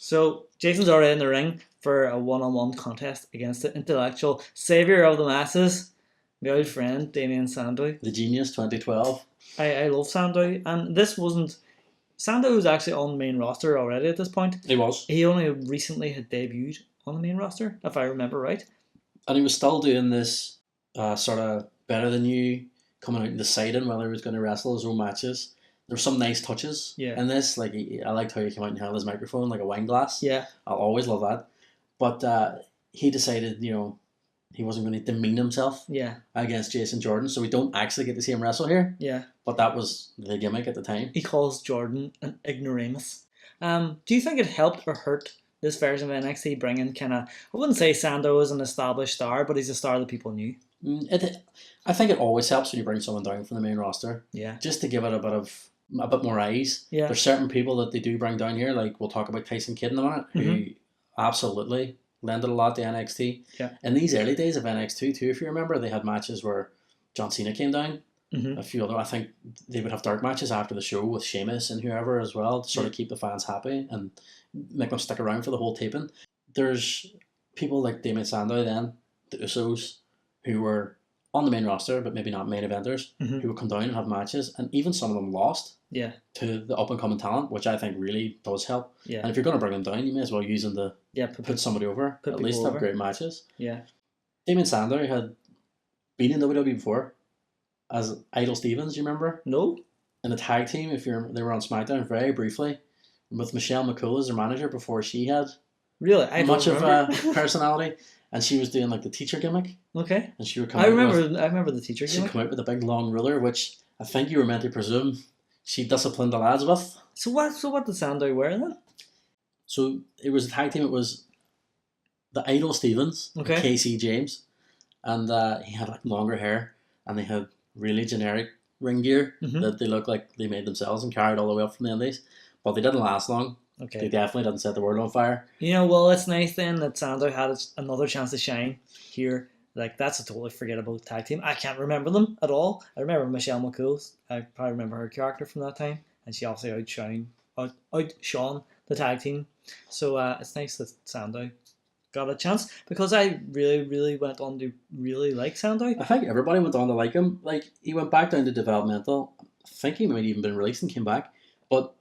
So Jason's already in the ring for a one-on-one contest against the intellectual saviour of the masses, my old friend Damien Sandow. The Genius 2012. I love Sandow, and this wasn't. Sandow was actually on the main roster already at this point. He was. He only recently had debuted on the main roster, if I remember right. And he was still doing this sort of better than you, coming out and deciding whether he was going to wrestle his own matches. There were some nice touches in this. Like I liked how he came out and held his microphone like a wine glass. Yeah. I'll always love that. But he decided, he wasn't going to demean himself against Jason Jordan, so we don't actually get to see him wrestle here. Yeah. But that was the gimmick at the time. He calls Jordan an ignoramus. Do you think it helped or hurt this version of NXT bringing kind of, I wouldn't say Sandow is an established star, but he's a star that people knew? I think it always helps when you bring someone down from the main roster. Yeah. Just to give it a bit more eyes. Yeah. There's certain people that they do bring down here, like we'll talk about Tyson Kidd in a minute, who absolutely lended a lot to NXT. Yeah. In these early days of NXT too, if you remember, they had matches where John Cena came down. A few other, I think they would have dark matches after the show with Sheamus and whoever as well to sort of keep the fans happy and make them stick around for the whole taping. There's people like Damien Sandow then, the Usos, who were on the main roster but maybe not main eventers, who would come down and have matches, and even some of them lost to the up and coming talent, which I think really does help. Yeah. And if you're going to bring them down, you may as well use them to put somebody over, at least have great matches. Yeah. Damien Sandow had been in WWE before as Idol Stevens, you remember? No. In a tag team, they were on SmackDown very briefly with Michelle McCool as their manager before she had much of a personality, and she was doing like the teacher gimmick. Okay. And she would come. I remember the teacher gimmick. She'd come out with a big long ruler, which I think you were meant to presume she disciplined the lads with. So what did Sandow wear then? So it was a tag team. It was the Idol Stevens, KC James, and he had like longer hair, and they had really generic ring gear that they looked like they made themselves and carried all the way up from the Indies. But they didn't last long. Okay. They definitely didn't set the world on fire. Well, it's nice then that Sandow had another chance to shine here. Like, that's a totally forgettable tag team. I can't remember them at all. I remember Michelle McCool. I probably remember her character from that time. And she obviously outshone the tag team. So it's nice that Sandow got a chance, because I really, really went on to really like Sandow. I think everybody went on to like him. Like, he went back down to developmental. I think he might even been released and came back. But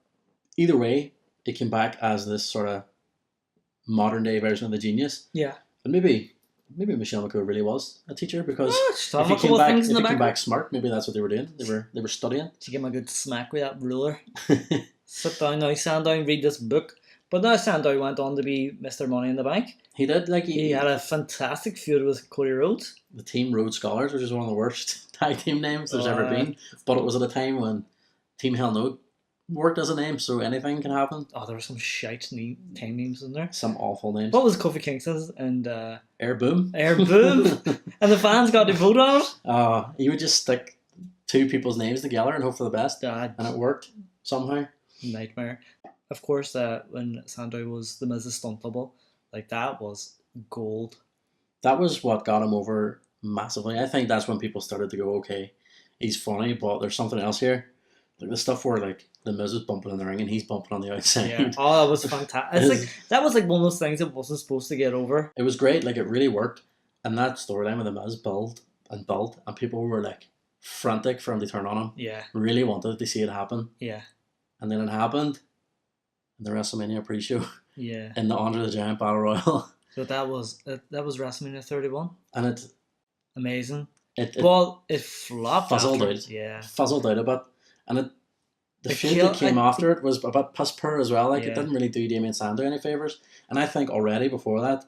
either way, it came back as this sort of modern day version of the Genius. Yeah. And maybe Michelle McCool really was a teacher, because if he came back smart, maybe that's what they were doing. They were studying. She gave him a good smack with that ruler. Sit down now, Sandow, and read this book. But now Sandow went on to be Mr. Money in the Bank. He did. He had a fantastic feud with Cody Rhodes. The Team Rhodes Scholars, which is one of the worst tag team names there's ever been. But it was at a time when Team Hell No worked as a name, so anything can happen. Oh, there were some shite team names in there. Some awful names. What was Kofi Kingston's? And Air Boom. Air Boom. And the fans got to vote on it. You would just stick two people's names together and hope for the best. And it worked somehow. Nightmare. Of course, when Sandow was the Mrs. Stunt Double, like, that was gold. That was what got him over massively. I think that's when people started to go, okay, he's funny, but there's something else here. Like the stuff where like the Miz is bumping in the ring and he's bumping on the outside. Yeah. Oh, that was fantastic. That was like one of those things that wasn't supposed to get over. It was great. Like, it really worked. And that storyline with the Miz built, and people were like frantic for him to turn on him. Yeah. Really wanted to see it happen. Yeah. And then it happened. In the WrestleMania pre-show. Yeah. In the Andre the Giant Battle Royal. So that was WrestleMania 31. And it amazing. It flopped. Fizzled out. Yeah. Fizzled out a bit. And the feud that came after it was a bit piss poor as well. Like, it didn't really do Damien Sandow any favours. And I think already before that,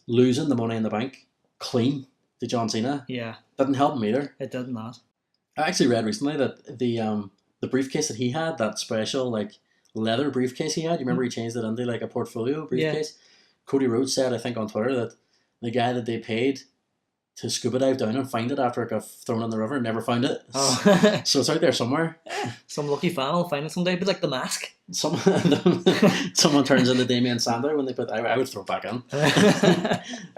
losing the Money in the Bank clean to John Cena didn't help him either. It did not. I actually read recently that the briefcase that he had, that special like leather briefcase he had, you remember he changed it into like a portfolio briefcase? Yeah. Cody Rhodes said, I think on Twitter, that the guy that they paid to scuba dive down and find it after it got thrown in the river never found it. Oh. So it's out there somewhere. Some lucky fan will find it someday, but like The Mask. Someone turns into Damien Sandow when they put. I would throw it back in.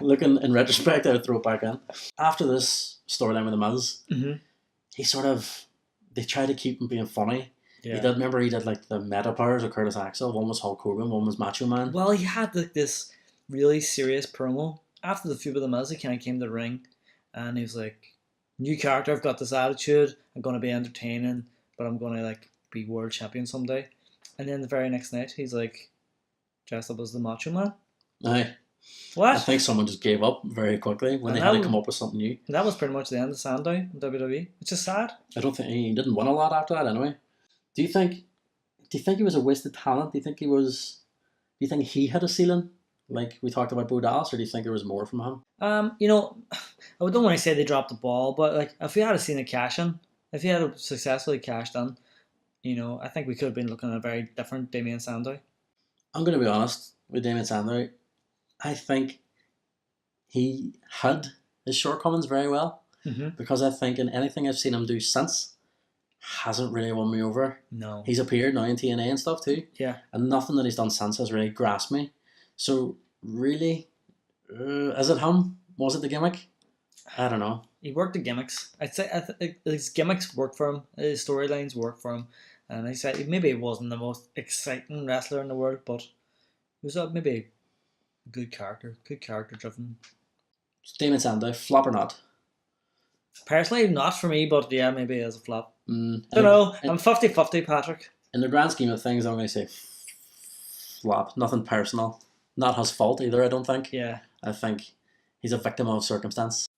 Looking in retrospect, I would throw it back in. After this storyline with the Miz, he sort of, they try to keep him being funny, He did. Remember, he did like the meta powers of Curtis Axel. One was Hulk Hogan, one was Macho Man. Well, he had like this really serious promo after the feud with the Miz. He kind of came to the ring, and he was like, "New character. I've got this attitude. I'm going to be entertaining, but I'm going to like be world champion someday." And then the very next night, he's like dressed up as the Macho Man. Aye. What? I think someone just gave up very quickly when they had to come up with something new. And that was pretty much the end of Sandow in WWE, which is sad. I don't think he didn't win a lot after that anyway. Do you think he was a wasted talent? Do you think he had a ceiling? Like we talked about Bo Dallas, or do you think there was more from him? I don't want to say they dropped the ball, but like if we had seen a cash in, if he had successfully cashed in, I think we could have been looking at a very different Damien Sandow. I'm going to be honest with Damien Sandow. I think he had his shortcomings very well, because I think in anything I've seen him do since hasn't really won me over. No. He's appeared now in TNA and stuff too. Yeah. And nothing that he's done since has really grasped me. So really, is it him? Was it the gimmick? I don't know. He worked the gimmicks. I'd say his gimmicks worked for him. His storylines worked for him. And I said maybe he wasn't the most exciting wrestler in the world, but he was maybe a good character driven. Damien Sandow, flop or not? Personally, not for me, but yeah, maybe as a flop. I don't know. I'm 50-50, Patrick. In the grand scheme of things, I'm going to say flop. Nothing personal. Not his fault either, I don't think. Yeah. I think he's a victim of circumstance.